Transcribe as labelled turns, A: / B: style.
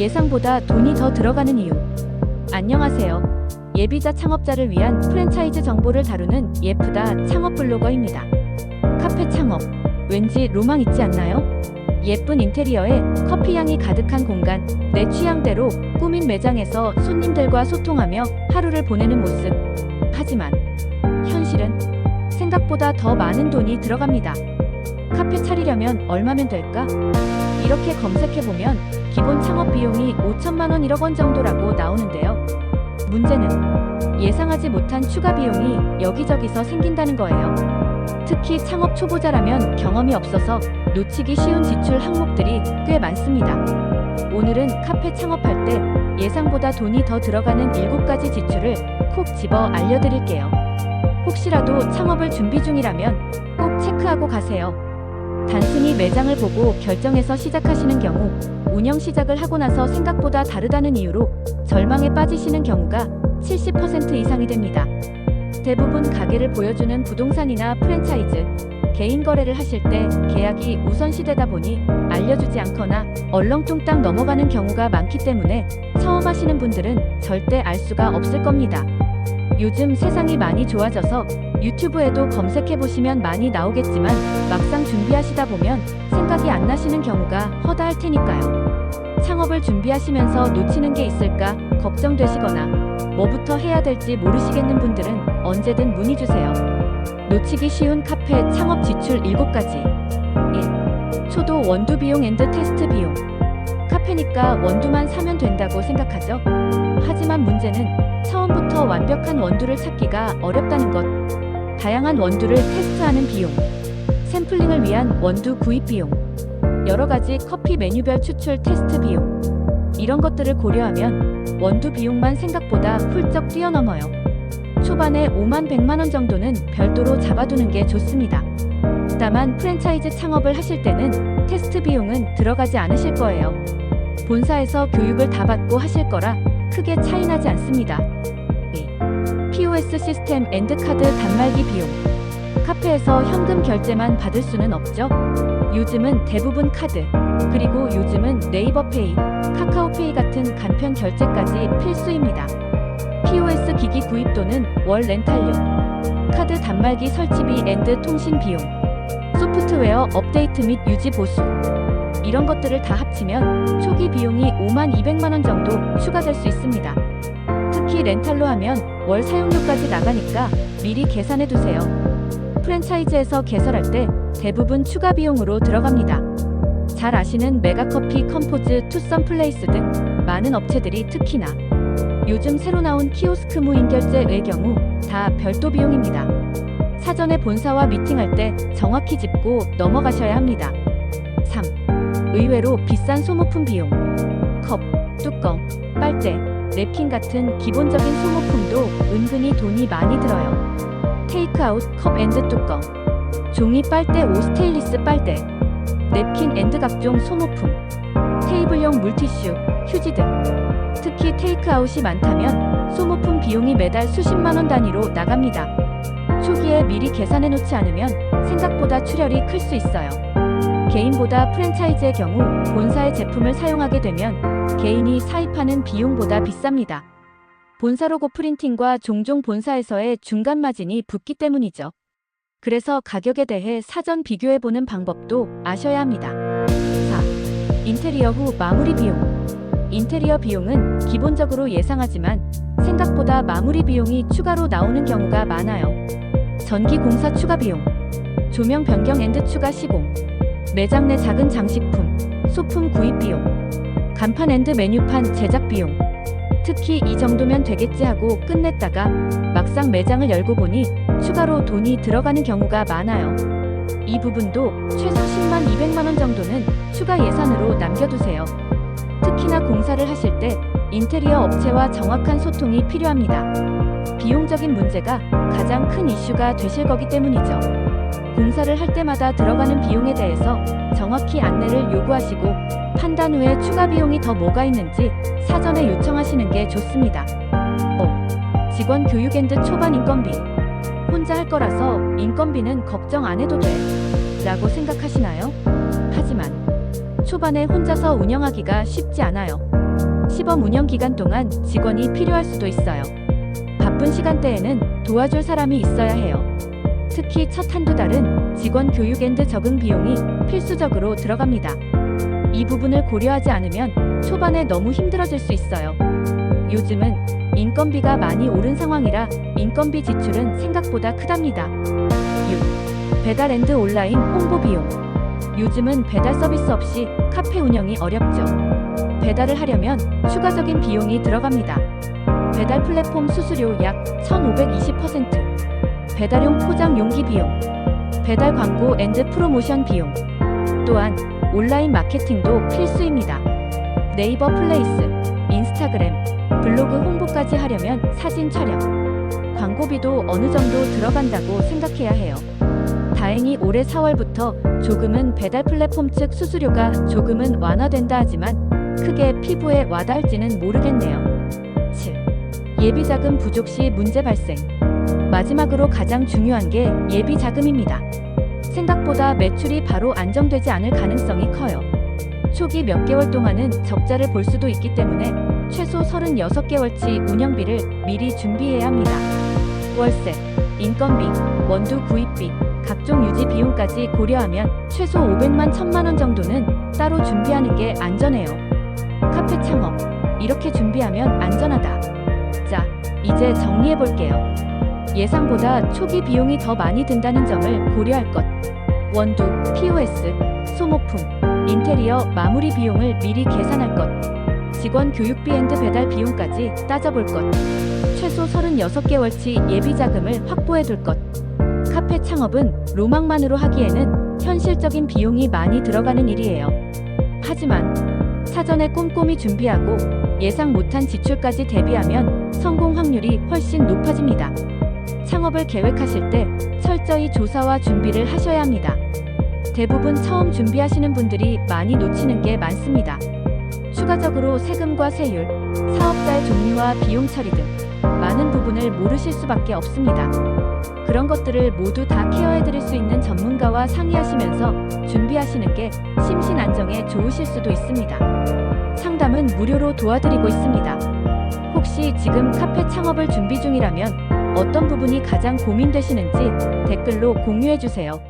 A: 예상보다 돈이 더 들어가는 이유. 안녕하세요. 예비자 창업자를 위한 프랜차이즈 정보를 다루는 예쁘다 창업 블로거입니다. 카페 창업. 왠지 로망 있지 않나요? 예쁜 인테리어에 커피향이 가득한 공간, 내 취향대로 꾸민 매장에서 손님들과 소통하며 하루를 보내는 모습. 하지만 현실은 생각보다 더 많은 돈이 들어갑니다. 카페 차리려면 얼마면 될까? 이렇게 검색해보면 기본 창업 비용이 5천만 원, 1억 원 정도라고 나오는데요. 문제는 예상하지 못한 추가 비용이 여기저기서 생긴다는 거예요. 특히 창업 초보자라면 경험이 없어서 놓치기 쉬운 지출 항목들이 꽤 많습니다. 오늘은 카페 창업할 때 예상보다 돈이 더 들어가는 7가지 지출을 콕 집어 알려드릴게요. 혹시라도 창업을 준비 중이라면 꼭 체크하고 가세요. 단순히 매장을 보고 결정해서 시작하시는 경우, 운영 시작을 하고 나서 생각보다 다르다는 이유로 절망에 빠지시는 경우가 70% 이상이 됩니다. 대부분 가게를 보여주는 부동산이나 프랜차이즈, 개인 거래를 하실 때 계약이 우선시되다 보니 알려주지 않거나 얼렁뚱땅 넘어가는 경우가 많기 때문에 처음 하시는 분들은 절대 알 수가 없을 겁니다. 요즘 세상이 많이 좋아져서 유튜브에도 검색해보시면 많이 나오겠지만 막상 준비하시다 보면 생각이 안 나시는 경우가 허다할 테니까요. 창업을 준비하시면서 놓치는 게 있을까 걱정되시거나 뭐부터 해야 될지 모르시겠는 분들은 언제든 문의주세요. 놓치기 쉬운 카페 창업 지출 7가지. 1. 초도 원두 비용 앤드 테스트 비용. 카페니까 원두만 사면 된다고 생각하죠? 하지만 문제는 처음부터 완벽한 원두를 찾기가 어렵다는 것. 다양한 원두를 테스트하는 비용, 샘플링을 위한 원두 구입 비용, 여러가지 커피 메뉴별 추출 테스트 비용, 이런 것들을 고려하면 원두 비용만 생각보다 훌쩍 뛰어넘어요. 초반에 5만 100만 원 정도는 별도로 잡아두는 게 좋습니다. 다만 프랜차이즈 창업을 하실 때는 테스트 비용은 들어가지 않으실 거예요. 본사에서 교육을 다 받고 하실 거라 크게 차이나지 않습니다. POS 시스템 앤드 카드 단말기 비용. 카페에서 현금 결제만 받을 수는 없죠. 요즘은 대부분 카드, 그리고 요즘은 네이버페이, 카카오페이 같은 간편 결제까지 필수입니다. POS 기기 구입 또는 월 렌탈료, 카드 단말기 설치비 앤드 통신 비용, 소프트웨어 업데이트 및 유지 보수, 이런 것들을 다 합치면 초기 비용이 5만 200만 원 정도 추가될 수 있습니다. 특히 렌탈로 하면 월 사용료까지 나가니까 미리 계산해 두세요. 프랜차이즈에서 개설할 때 대부분 추가 비용으로 들어갑니다. 잘 아시는 메가커피, 컴포즈, 투썸플레이스 등 많은 업체들이 특히나 요즘 새로 나온 키오스크 무인 결제의 경우 다 별도 비용입니다. 사전에 본사와 미팅할 때 정확히 짚고 넘어가셔야 합니다. 3. 의외로 비싼 소모품 비용. 컵, 뚜껑, 빨대, 냅킨 같은 기본적인 소모품도 은근히 돈이 많이 들어요. 테이크아웃 컵 앤드 뚜껑, 종이 빨대, 오 스테인리스 빨대, 냅킨 앤드 각종 소모품, 테이블용 물티슈, 휴지 등. 특히 테이크아웃이 많다면 소모품 비용이 매달 수십만 원 단위로 나갑니다. 초기에 미리 계산해 놓지 않으면 생각보다 출혈이 클 수 있어요. 개인보다 프랜차이즈의 경우 본사의 제품을 사용하게 되면 개인이 사입하는 비용보다 비쌉니다. 본사 로고 프린팅과 종종 본사에서의 중간 마진이 붙기 때문이죠. 그래서 가격에 대해 사전 비교해보는 방법도 아셔야 합니다. 4. 인테리어 후 마무리 비용. 인테리어 비용은 기본적으로 예상하지만 생각보다 마무리 비용이 추가로 나오는 경우가 많아요. 전기 공사 추가 비용, 조명 변경 앤드 추가 시공, 매장 내 작은 장식품, 소품 구입 비용, 간판 앤드 메뉴판 제작 비용. 특히 이 정도면 되겠지 하고 끝냈다가 막상 매장을 열고 보니 추가로 돈이 들어가는 경우가 많아요. 이 부분도 최소 10만 200만 원 정도는 추가 예산으로 남겨두세요. 특히나 공사를 하실 때 인테리어 업체와 정확한 소통이 필요합니다. 비용적인 문제가 가장 큰 이슈가 되실 거기 때문이죠. 공사를 할 때마다 들어가는 비용에 대해서 정확히 안내를 요구하시고 판단 후에 추가 비용이 더 뭐가 있는지 사전에 요청하시는 게 좋습니다. 직원 교육 앤드 초반 인건비. 혼자 할 거라서 인건비는 걱정 안 해도 돼 라고 생각하시나요? 하지만 초반에 혼자서 운영하기가 쉽지 않아요. 시범 운영 기간 동안 직원이 필요할 수도 있어요. 바쁜 시간대에는 도와줄 사람이 있어야 해요. 특히 첫 한두 달은 직원 교육 앤드 적응 비용이 필수적으로 들어갑니다. 이 부분을 고려하지 않으면 초반에 너무 힘들어질 수 있어요. 요즘은 인건비가 많이 오른 상황이라 인건비 지출은 생각보다 크답니다. 6. 배달 앤드 온라인 홍보 비용. 요즘은 배달 서비스 없이 카페 운영이 어렵죠. 배달을 하려면 추가적인 비용이 들어갑니다. 배달 플랫폼 수수료 약 1,520%, 배달용 포장 용기 비용, 배달 광고 앤드 프로모션 비용, 또한 온라인 마케팅도 필수입니다. 네이버 플레이스, 인스타그램, 블로그 홍보까지 하려면 사진 촬영, 광고비도 어느 정도 들어간다고 생각해야 해요. 다행히 올해 4월부터 조금은 배달 플랫폼 측 수수료가 조금은 완화된다 하지만 크게 피부에 와닿을지는 모르겠네요. 7. 예비 자금 부족 시 문제 발생. 마지막으로 가장 중요한 게 예비 자금입니다. 생각보다 매출이 바로 안정되지 않을 가능성이 커요. 초기 몇 개월 동안은 적자를 볼 수도 있기 때문에 최소 36개월치 운영비를 미리 준비해야 합니다. 월세, 인건비, 원두 구입비, 각종 유지 비용까지 고려하면 최소 500만 1000만 원 정도는 따로 준비하는 게 안전해요. 카페 창업, 이렇게 준비하면 안전하다. 자, 이제 정리해 볼게요. 예상보다 초기 비용이 더 많이 든다는 점을 고려할 것. 원두, POS, 소모품, 인테리어 마무리 비용을 미리 계산할 것. 직원 교육비 앤드 배달 비용까지 따져볼 것. 최소 36개월치 예비 자금을 확보해 둘 것. 카페 창업은 로망만으로 하기에는 현실적인 비용이 많이 들어가는 일이에요. 하지만 사전에 꼼꼼히 준비하고 예상 못한 지출까지 대비하면 성공 확률이 훨씬 높아집니다. 창업을 계획하실 때 철저히 조사와 준비를 하셔야 합니다. 대부분 처음 준비하시는 분들이 많이 놓치는 게 많습니다. 추가적으로 세금과 세율, 사업자의 종류와 비용 처리 등 많은 부분을 모르실 수밖에 없습니다. 그런 것들을 모두 다 케어해 드릴 수 있는 전문가와 상의하시면서 준비하시는 게 심신 안정에 좋으실 수도 있습니다. 상담은 무료로 도와드리고 있습니다. 혹시 지금 카페 창업을 준비 중이라면 어떤 부분이 가장 고민되시는지 댓글로 공유해 주세요.